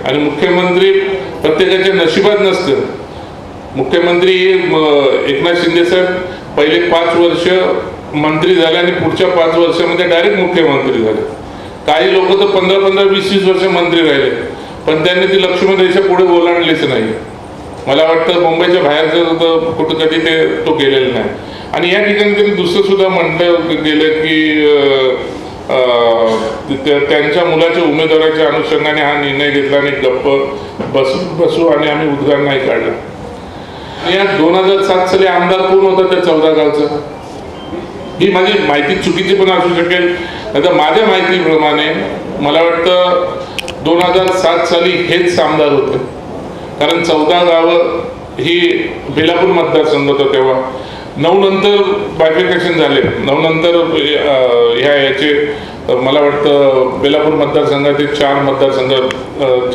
आणि मुख्यमंत्री प्रत्येकाच्या नशिबात नसतं. मुख्यमंत्री एकनाथ शिंदे साहेब पहिले 5 वर्ष मंत्री झाले आणि पुढच्या 5 वर्षामध्ये डायरेक्ट मुख्यमंत्री झाले. काही लोक तर 15-15, 20-20 वर्ष मंत्री राहिले, पण त्यांनी ती लक्ष्मण रेषा पुढे ओलांडलीच नाही. मला वाटतं मुंबईच्या बाहेरचं कुठं कधी तो गेलेला नाही. आणि या ठिकाणी त्यांनी दुसरं सुद्धा म्हटलं गेलं की त्यांच्या मुलाच्या उमेदवाराच्या अनुषंगाने हा निर्णय घेतला आणि गप्प बसू आणि आम्ही उद्गार नाही काढला. या 2007 साली आमदार कोण होता त्या 14 गावचा? ही माझी माहिती चुकीची पण असू शकेल, नाहीतर माझ्या माहितीप्रमाणे मला वाटतं 2007 साली हेच आमदार होते. कारण 14 गावं ही बेलापूर मतदारसंघ होता तेव्हा. 9 नंतर बायफिकेशन झाले. 9 नंतर ह्या याचे मला वाटतं बेलापूर मतदारसंघाचे 4 मतदारसंघ